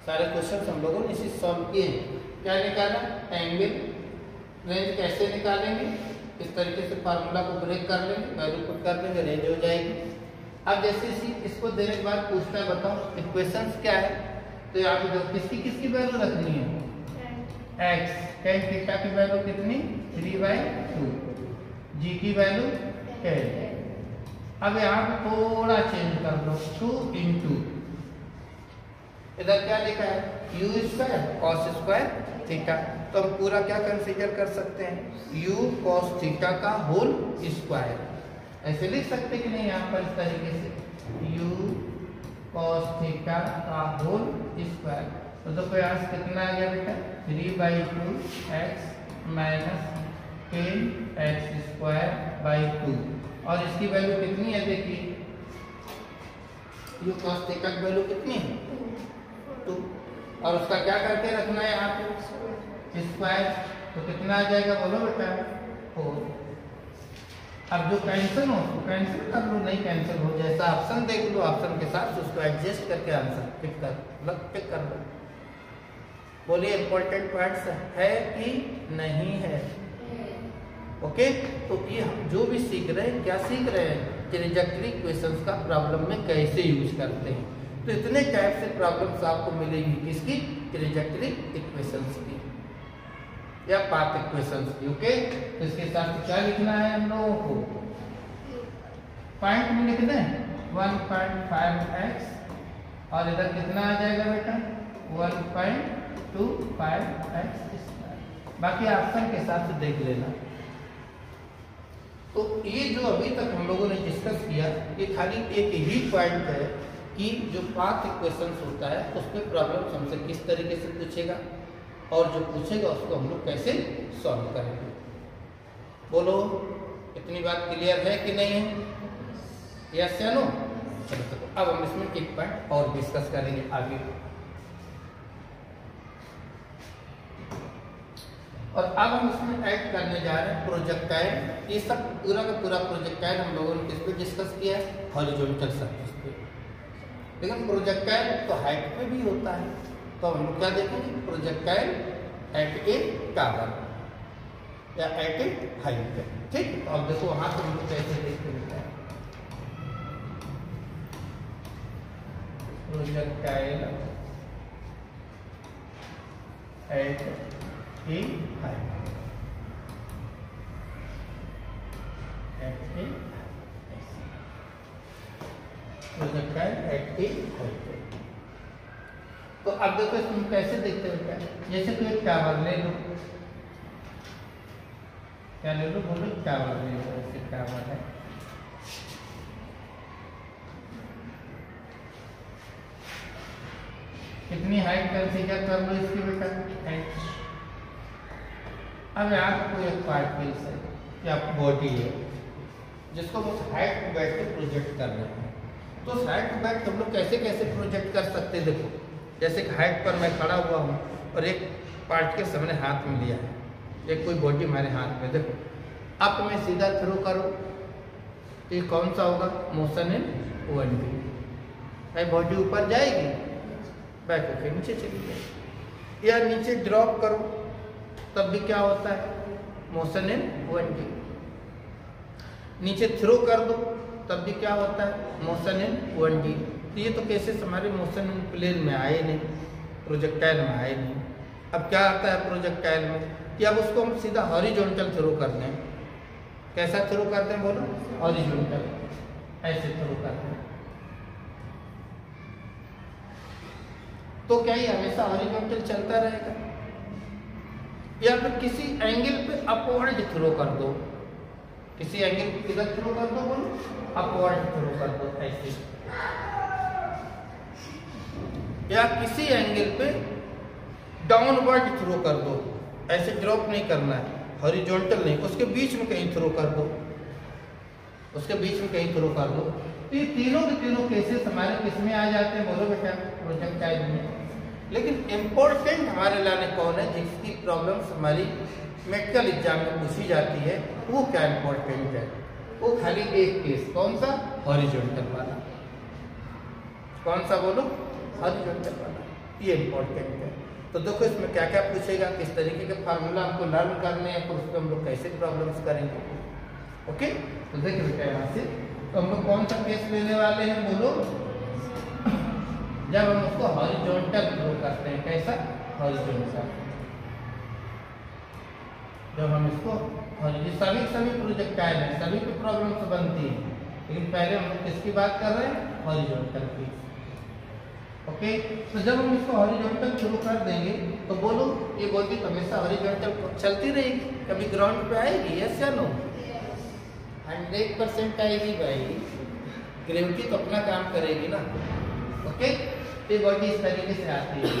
सारे क्वेश्चन हम लोगों ने इसी सॉल्व किए हैं। क्या निकाला एंगल। रेंज कैसे निकालेंगे, इस तरीके से फार्मूला को ब्रेक कर लेंगे, वैल्यू पुट कर देंगे, रेंज हो जाएगी। अब जैसे इसको देने के बाद पूछता है बताओ इक्वेशंस क्या है। तो यहाँ पे देखो किसकी वैल्यू रखनी है x टेन थीटा की वैल्यू कितनी 3/2, g की वैल्यू 10। अब यहाँ पे थोड़ा चेंज कर दो 2 इंटू इधर क्या लिखा है you square cos square theta. तो हम पूरा क्या कंसीडर कर सकते हैं यू कॉस थीटा का होल स्क्वायर। ऐसे लिख सकते कि नहीं यहाँ पर इस तरीके से यू कॉस थीटा का होल स्क्वायर। तो देखो यहाँ से कितना आ गया बेटा 3/2 x minus 10x square by 2, और इसकी वैल्यू कितनी है देखिए यू कॉस थीटा की वैल्यू कितनी है 2, और उसका क्या करके रखना है यहाँ पे स्क्वायर। तो कितना आ जाएगा बोलो बेटा 4। अब जो कैंसिल हो तो कैंसिल कर लो, नहीं कैंसिल हो जैसा ऑप्शन देख लो, ऑप्शन के साथ उसको एडजस्ट करके आंसर पिक कर लो। बोलिए इंपॉर्टेंट पार्ट्स है कि नहीं है। ओके, तो ये हम जो भी सीख रहे हैं क्या सीख रहे हैं ट्रेजेक्टरी इक्वेशंस का प्रॉब्लम में कैसे यूज करते हैं। तो इतने टाइप से प्रॉब्लम्स आपको मिलेगी किसकी ट्रेजेक्टरी इक्वेशंस की या पाथ इक्वेशंस की। ओके, तो इसके साथ क्या लिखना है हम लोगों को पॉइंट में लिख दें 1.5x, और इधर कितना आ जाएगा बेटा 1.25x। बाकी ऑप्शन के हिसाब से देख लेना। तो ये जो अभी तक हम लोगों ने डिस्कस किया ये खाली एक ही पॉइंट है कि जो पाथ इक्वेशंस होता है उसमें प्रॉब्लम हमसे किस तरीके से पूछेगा और जो पूछेगा उसको हम लोग कैसे सॉल्व करेंगे। बोलो इतनी बात क्लियर है कि नहीं है? यस या नो? चलो तो अब हम इसमें एक पॉइंट और डिस्कस करेंगे आगे। और अब हम इसमें ऐड करने जा रहे हैं प्रोजेक्टाइल। ये सब पूरा का पूरा प्रोजेक्टाइल हम लोगों ने किस पे डिस्कस किया है? हॉरिजॉन्टल सरफेस पे। लेकिन प्रोजेक्टाइल तो हाइट पे भी होता है, तो हम लोग क्या देखेंगे? प्रोजेक्टाइल एट ए टावर या एट ए हाइट पे। ठीक, तो अब देखो वहां से हम लोग कैसे देखते हैं प्रोजेक्टाइल एट ए हाइट। प्रोजेक्टाइल एट ए हाइट। तो अब देखो इसमें कैसे देखते हो क्या? जैसे कोई एक टावर ले लो, क्या ले लो? बोलो टावर ले लो। ऐसे टावर है, कितनी हाइट कंसीडर कर लो इसकी बेटा? h। अब यहाँ कोई एक पार्टिकल्स है या बॉडी है जिसको हम हाइट टू बैठ के प्रोजेक्ट कर रहे हैं। तो उस हाइट टू बैठ हम लोग कैसे कैसे प्रोजेक्ट कर सकते हैं? देखो, जैसे कि हाइट पर मैं खड़ा हुआ हूँ और एक पार्टिकल हमने हाथ में लिया है, एक कोई बॉडी हमारे हाथ में। देखो, अब मैं सीधा थ्रो करूँ तो ये कौन सा होगा? Motion in 1D। भाई बॉडी ऊपर जाएगी, बैक होके नीचे चली जाएगी। या नीचे ड्रॉप करो तब भी क्या होता है? Motion in 1D। नीचे थ्रो कर दो तब भी क्या होता है? Motion in 1D। तो ये तो केसेस हमारे मोशन इन प्लेन में आए नहीं, प्रोजेक्टाइल में आए नहीं। अब क्या आता है प्रोजेक्टाइल में कि अब उसको हम सीधा हॉरिजॉन्टल थ्रो करते हैं। कैसा थ्रो करते हैं बोलो? हॉरिजॉन्टल, ऐसे थ्रो करते हैं। तो क्या ये हमेशा हॉरिजॉन्टल चलता रहेगा? या फिर किसी एंगल पे अपवर्ड थ्रो कर दो। किसी एंगल पे किधर थ्रो कर दो बोलो? अपवर्ड थ्रो कर दो, ऐसे। या किसी एंगल पे डाउनवर्ड थ्रो कर दो, ऐसे ड्रॉप नहीं करना है, हॉरिजॉन्टल नहीं, उसके बीच में कहीं थ्रो कर दो, उसके बीच में कहीं थ्रो कर दो। तो ये तीनों के तीनों केसेस हमारे किस में आ जाते हैं बोलो बेटा? प्रोजेक्टाइल में। लेकिन इम्पोर्टेंट हमारे लाने कौन है जिसकी प्रॉब्लम्स हमारी मेडिकल एग्जाम में पूछी जाती है? वो क्या इम्पोर्टेंट है? वो खाली एक केस, कौन सा? हॉरिजॉन्टल वाला। कौन सा बोलो? हॉरिजॉन्टल वाला। ये इम्पोर्टेंट है। तो देखो इसमें क्या क्या पूछेगा, किस तरीके के फार्मूला हमको लर्न करने हैं, तो उसको हम लोग कैसे प्रॉब्लम्स करेंगे। ओके, तो देखिए बेटा यहाँ से तो हम लोग कौन सा केस लेने वाले हैं बोलो? जब हम उसको हॉरिजॉन्टल थ्रो करते हैं। कैसा? हॉरिजॉन्टल। जब हम इसको सभी प्रोजेक्टाइल है, सभी की प्रॉब्लम्स बनती है, लेकिन पहले हम किसकी बात कर रहे हैं? हॉरिजॉन्टल की। ओके, तो जब हम इसको हॉरिजॉन्टल थ्रो कर देंगे तो बोलो ये बॉडी हमेशा हॉरिजॉन्टल चलती रहेगी, कभी ग्राउंड पे आएगी? यस या नो? 100% आएगी भाई। ग्रेविटी तो अपना काम करेगी ना। ओके, ये बॉडी इस तरीके से आती है,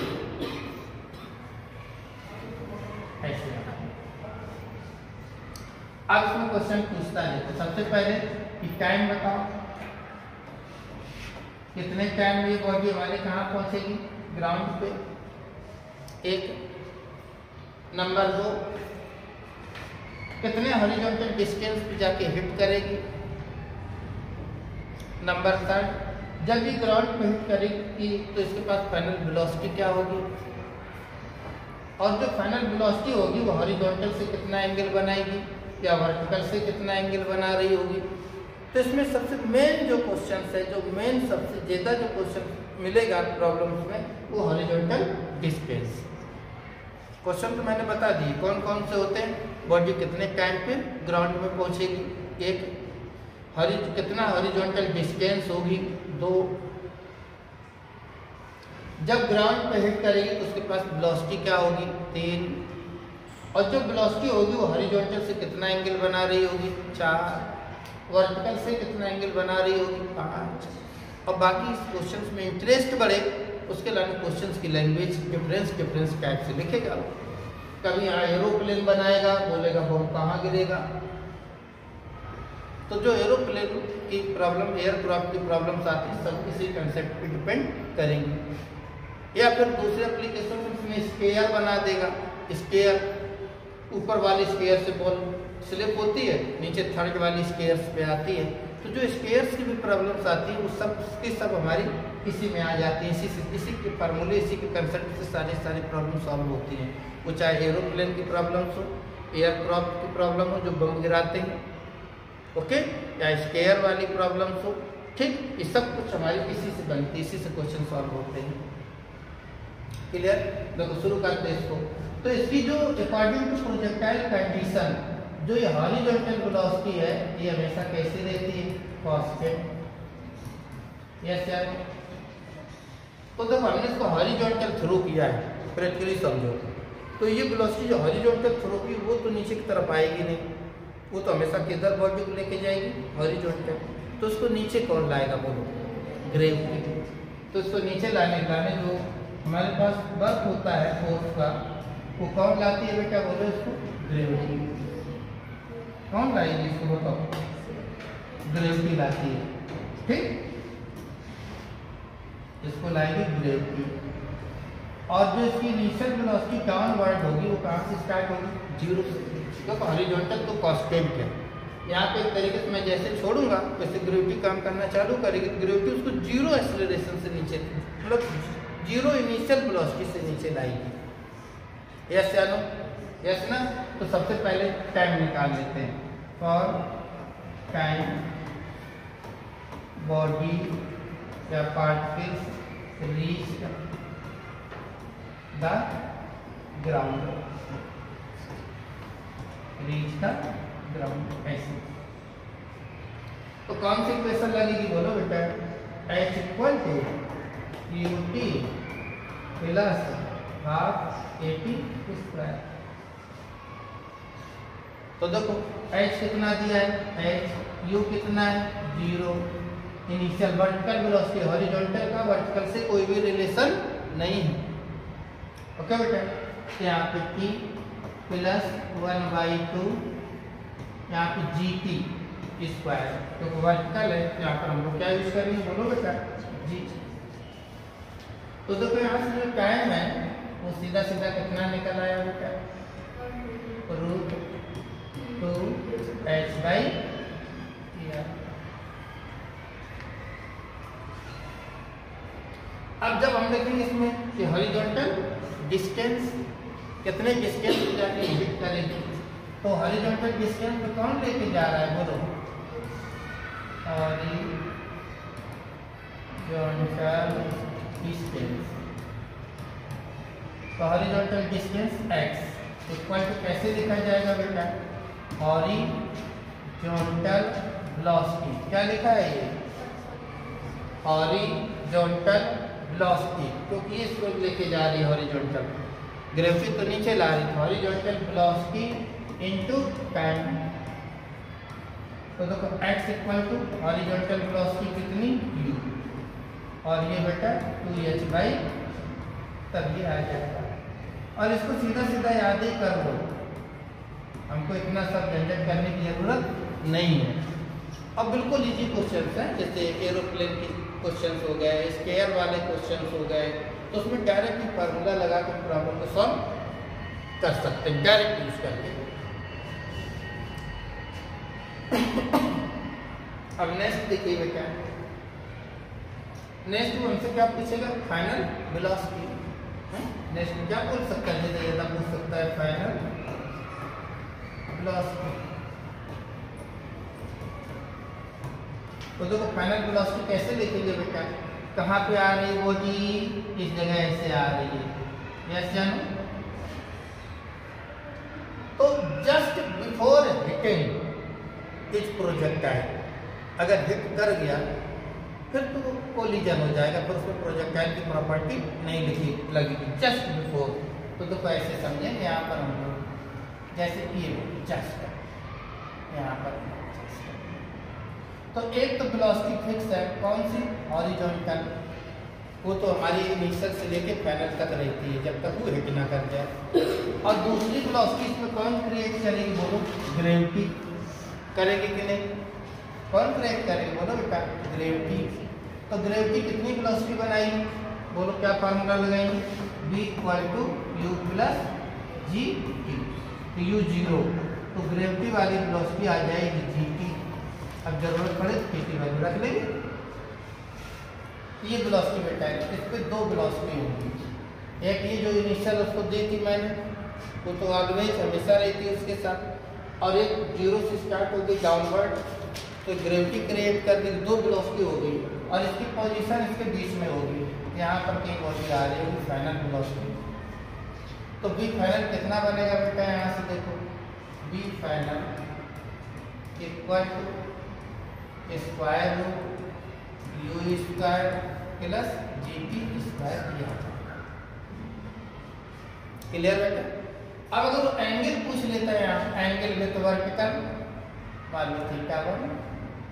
ऐसे। अब इसमें क्वेश्चन पूछता है, तो सबसे पहले कि टाइम बताओ, कितने टाइम में ये बॉडी हमारे कहाँ पहुंचेगी? ग्राउंड पे। एक नंबर 2, कितने हॉरिजॉन्टल डिस्टेंस पे जाके हिट करेगी? नंबर 3, जब ये ग्राउंड पे हिट करेगी तो इसके पास फाइनल वेलोसिटी क्या होगी? और जो फाइनल वेलोसिटी होगी वो हॉरिजॉन्टल से कितना एंगल बनाएगी या वर्टिकल से कितना एंगल बना रही होगी? तो इसमें सबसे मेन जो क्वेश्चन है, जो मेन सबसे ज़्यादा जो क्वेश्चन मिलेगा प्रॉब्लम्स में, वो हॉरिजॉन्टल डिस्टेंस। क्वेश्चन तो मैंने बता दिए कौन कौन से होते हैं। बॉडी कितने टाइम पे ग्राउंड में पहुंचेगी? एक, कितना हॉरिजॉन्टल डिस्टेंस होगी? 2, जब ग्राउंड पे हिट करेगी तो उसके पास वेलोसिटी क्या होगी? 3, और जो वेलोसिटी होगी वो हॉरिजॉन्टल से कितना एंगल बना रही होगी? 4, वर्टिकल से कितना एंगल बना रही होगी? 5। और बाकी इस क्वेश्चंस में इंटरेस्ट बढ़े उसके लिए क्वेश्चंस की लैंग्वेज डिफरेंस टाइप से लिखेगा। कभी यहाँ एरोप्लेन बनाएगा, बोलेगा बम कहाँ गिरेगा, तो जो एरोप्लेन की प्रॉब्लम, एयरक्राफ्ट की प्रॉब्लम्स आती हैं, सब इसी कंसेप्ट पे डिपेंड करेंगी। या फिर दूसरे एप्लीकेशन में इसमें स्केयर बना देगा। स्केयर, ऊपर वाली स्केयर से बॉल स्लिप होती है, नीचे थर्ड वाली स्केयर्स पे आती है। तो जो स्केयर्स की भी प्रॉब्लम्स आती हैं वो सब की सब हमारी इसी में आ जाती है। इसी के फार्मूले, इसी के कंसेप्ट से सारी प्रॉब्लम सॉल्व होती हैं। वो चाहे एरोप्लेन की प्रॉब्लम्स हो, एयरक्राफ्ट की प्रॉब्लम हो जो बम गिराते हैं, ओके, या स्केयर वाली प्रॉब्लम्स हो, ठीक, ये सब कुछ हमारी इसी से बनती है, इसी से क्वेश्चन सॉल्व होते हैं। क्लियर? देखो शुरू करते हैं इसको। तो इसकी जो अकॉर्डिंग टू प्रोजेक्टाइल कंडीशन जो ये हॉरिजॉन्टल वेलोसिटी है ये हमेशा कैसी रहती है? कांस्टेंट। यस यार। तो जब हमने इसको हॉरिजॉन्टल थ्रो किया है, प्रैक्टिकली समझो, तो ये वेलोसिटी जो हॉरिजॉन्टल थ्रो की वो तो नीचे की तरफ आएगी नहीं, वो तो हमेशा किधर बॉडी को लेके जाएगी? हॉरिजॉन्टल। तो उसको नीचे कौन लाएगा बोलो? ग्रेविटी। तो इसको नीचे लाने जो हमारे पास वर्क होता है फोर्स का, वो कौन लाती है बेटा? बोलो इसको ग्रेविटी। कौन लाएगी इसको बताओ? ग्रेविटी लाती है, ठीक, इसको लाएगी ग्रेविटी। और जो इसकी इनिशियल वेलोसिटी डाउनवर्ड होगी वो कहाँ से स्टार्ट होगी? 0 से। क्योंकि हॉरिजॉन्टल तो कांस्टेंट है। यहाँ पे एक तरीके से मैं जैसे छोड़ूंगा वैसे ग्रेविटी काम करना चालू करेगी। ग्रेविटी उसको 0 एक्सेलरेशन से नीचे, मतलब 0 इनिशियल वेलोसिटी से नीचे लाएगी। यस या नो? यस ना? तो सबसे पहले टाइम निकाल लेते हैं। फॉर टाइम बॉडी या particles reach the ground, reach the ground, ऐसे। तो कौन सी इक्वेशन लगेगी बोलो बेटा? H equal to UT plus half AT square. तो देखो H कितना दिया है? H U कितना है? 0। इनिशियल वर्टिकल वेलोसिटी, हॉरिजॉन्टल का वर्टिकल से कोई भी रिलेशन नहीं है, ओके बेटा। यहाँ पे T प्लस 1/2, यहाँ पे GT स्क्वायर, तो वर्टिकल है, यहाँ पर हम लोग क्या यूज करेंगे बोलो बेटा? G। तो देखो यहाँ से जो टाइम है वो सीधा कितना निकल आया बेटा? √2h/r। अब जब हम देखेंगे इसमें कि हॉरिजॉन्टल डिस्टेंस कितने डिस्टेंस पे जाके हिट करेगी, तो हॉरिजॉन्टल डिस्टेंस पे कौन लेके जा रहा है बोलो? Horizontal distance. तो horizontal distance x equal to कैसे लिखा जाएगा बेटा? Horizontal velocity. क्या लिखा है ये? हॉरिजॉन्टल वेलोसिटी, क्योंकि ये इसको लेके जा रही है हॉरिजॉन्टल, ग्रेविटी तो नीचे ला रही है। Horizontal velocity into time. तो देखो x equal to horizontal velocity कितनी? u, और ये बेटा 2h/, तब ये आ जाएगा। और इसको सीधा याद ही कर लो, हमको इतना सब झंझट करने की जरूरत नहीं है। अब बिल्कुल इजी क्वेश्चंस हैं, जैसे एरोप्लेन के क्वेश्चंस हो गए, स्केयर वाले क्वेश्चंस हो गए, तो उसमें डायरेक्ट फार्मूला लगा कर प्रॉब्लम को सॉल्व कर सकते हैं, डायरेक्ट यूज करके। अब नेक्स्ट देखिए बेटा, नेक्स्ट हमसे क्या पूछेगा? Final velocity. नेक्स्ट क्या बोल सकता है? ये पूछ सकता है फाइनल वेलोसिटी। तो देखो फाइनल वेलोसिटी कैसे लिखेंगे बेटा? कहाँ पे आ रही है बॉडी? इस जगह ऐसे आ रही है, यस या नो? तो जस्ट बिफोर हिटिंग इस प्रोजेक्टाइल, अगर हिट कर गया फिर तो कोलिजन हो जाएगा, फिर उसमें प्रोजेक्टाइल की प्रॉपर्टी नहीं लगेगी। जस्ट बिफोर, तो देखो ऐसे समझेंगे यहाँ पर हम लोग, जैसे कि जस्ट यहाँ पर। तो एक तो वेलोसिटी फिक्स है, कौन सी? हॉरिजॉन्टल, वो तो हमारी इनिशियल से लेके फाइनल तक रहती है जब तक वो हिट ना कर जाए। और दूसरी वेलोसिटी इसमें कौन क्रिएट करेगी बोलो? ग्रेविटी करेगी कि नहीं? कौन करेक्ट करेंगे बोलो बेटा? ग्रेविटी। तो ग्रेविटी कितनी वेलोसिटी बनाई? बोलो क्या फार्मूला लगाएंगे? v equal to U plus G T. तो यू 0, तो ग्रेविटी वाली वेलोसिटी आ जाएगी जी टी। अब जरूरत पड़े तो टी वैल्यू रख लेंगे। ये वेलोसिटी बेटा है, इस पे दो वेलोसिटी होगी। एक ये जो इनिशियल उसको दी थी मैंने, वो तो ऑलवेज हमेशा रहती है उसके साथ, और एक 0 से स्टार्ट हो गई डाउनवर्ड, तो ग्रेविटी क्रिएट कर दी, दो वेलोसिटी हो गई, और इसकी पोजीशन इसके बीच में होगी। यहाँ पर कहीं वेलोसिटी आ रही होगी फाइनल वेलोसिटी। तो बी फाइनल कितना बनेगा बेटा? यहाँ से देखो, B final equal to square root U square plus G T square दिया। क्लियर बेटा? अब अगर वो एंगल पूछ लेता है, यहाँ एंगल में तो वर्टिकल मान लो थीटा वन,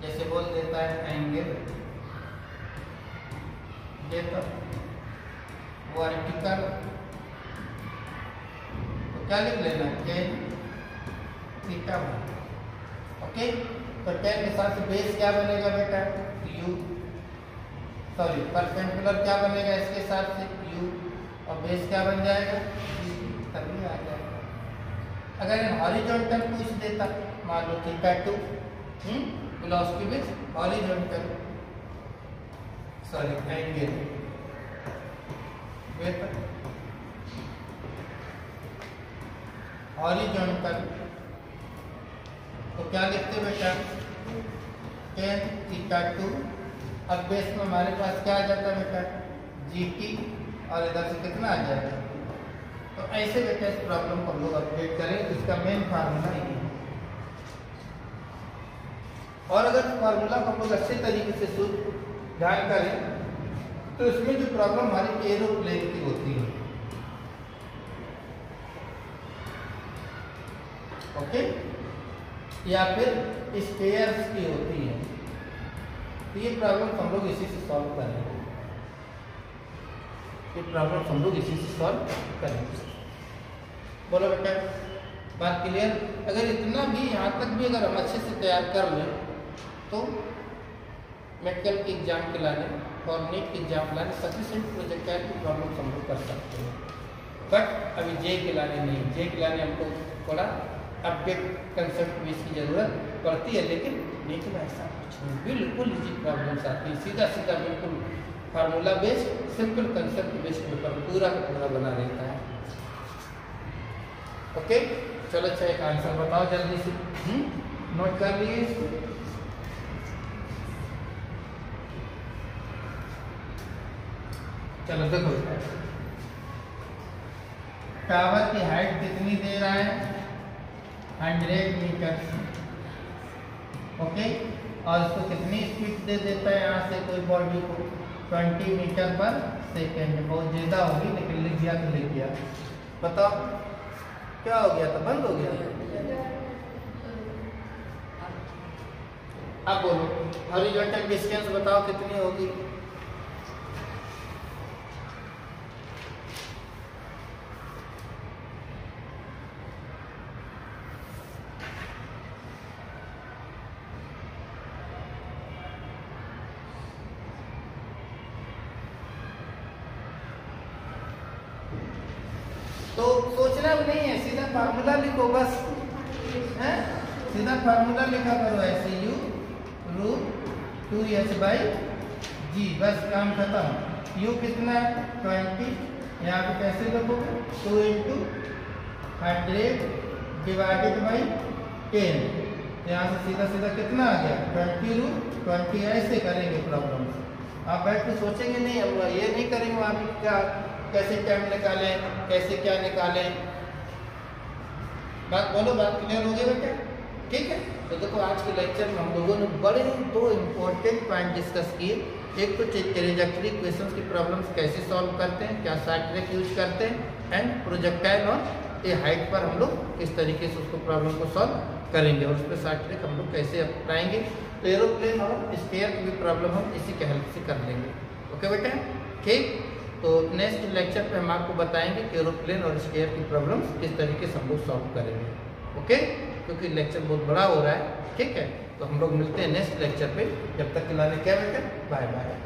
जैसे बोल देता है एंगल देता वर्टिकल, तो क्या लिख लेना? Tan theta one. ओके, तो टेन के साथ बेस क्या बनेगा बेटा? यू, सॉरी परपेंडिकुलर क्या बनेगा इसके साथ से? यू, और बेस क्या बन जाएगा? तभी आ जाएगा। अगर हॉरिजॉन्टल पूछ देता, मान लो theta 2, velocity with horizontal, sorry angle with horizontal, तो क्या लिखते बेटा? Tan theta 2। अब बेस में हमारे पास क्या आ जाता है बेटा? जी टी, और इधर से कितना आ जाएगा? तो ऐसे बेटा इस प्रॉब्लम को हम लोग अपडेट करें, तो इसका मेन फार्मूला ये है। और अगर फार्मूला को हम लोग अच्छे तरीके से ध्यान करें, तो इसमें जो प्रॉब्लम हमारी एरोप्लेन की होती है, ओके, या फिर स्टेयर्स की होती है, तो ये प्रॉब्लम हम लोग इसी से सॉल्व करेंगे। ये प्रॉब्लम हम लोग इसी से सॉल्व करेंगे। बोलो बेटा, बात क्लियर? अगर इतना भी यहाँ तक भी अगर हम अच्छे से तैयार कर लें, तो मेडिकल के एग्जाम के लाने और नीट के एग्जाम के लाने सफिशिएंट प्रोजेक्टाइल की प्रॉब्लम हम लोग कर सकते हैं। बट अभी जे के लाने नहीं, जे के लाने हमको थोड़ा अपडेट कंसेप्ट में इसकी जरूरत पड़ती है, लेकिन नीट में ऐसा कुछ नहीं, बिल्कुल इजी प्रॉब्लम्स आती है, सीधा सीधा बिल्कुल formula based simple concept based paper पूरा का पूरा बना रहता है। ओके, चलो अच्छा एक आंसर बताओ जल्दी से, नोट कर लिए इसको। चलो देखो, टावर की हाइट कितनी दे रहा है? 100 मीटर, ओके, और इसको कितनी स्पीड दे देता है यहाँ से कोई बॉडी को? 20 मीटर पर सेकेंड। बहुत ज़्यादा होगी, लेकिन लिख दिया तो लिख दिया। बताओ क्या हो गया था? बंद हो गया। अब बोलो हॉरिजॉन्टल डिस्टेंस बताओ कितनी होगी? तो सोचना भी नहीं है, सीधा फार्मूला लिखो बस, है? सीधा फार्मूला लिखा करो ऐसे, यू रूट 2h/g, बस काम खत्म। यू कितना है? 20, यहाँ पे कैसे लिखोगे? 2 × 100 डिवाइडेड बाई 10, यहाँ से सीधा सीधा कितना आ गया? 20√20। ऐसे करेंगे प्रॉब्लम। आप बैठ के सोचेंगे नहीं, हम ये नहीं करेंगे आप क्या कैसे टाइम निकालें, कैसे क्या निकालें। बात बोलो, बात क्लियर हो गई बेटा? ठीक है, तो देखो आज के लेक्चर में हम लोगों ने बड़े 2 इम्पोर्टेंट पॉइंट डिस्कस किए। एक तो ट्रेजेक्टरी क्वेश्चंस की प्रॉब्लम्स कैसे सॉल्व करते हैं, क्या शॉर्ट ट्रिक यूज करते हैं, and projectile on A height पर हम लोग किस तरीके से उसको प्रॉब्लम को सॉल्व करेंगे, और उस पर शॉर्ट ट्रिक हम लोग कैसे अपनाएंगे। तो एरोप्लेन और स्टेयर की भी प्रॉब्लम हम इसी के हेल्प से कर लेंगे। ओके बेटा, ठीक। तो नेक्स्ट लेक्चर पे हम आपको बताएंगे कि एरोप्लेन और स्टेयर की प्रॉब्लम्स किस तरीके से हम लोग सॉल्व करेंगे। ओके। क्योंकि लेक्चर बहुत बड़ा हो रहा है। ठीक है, तो हम लोग मिलते हैं नेक्स्ट लेक्चर पे। जब तक के लिए क्या बेटा, बाय बाय।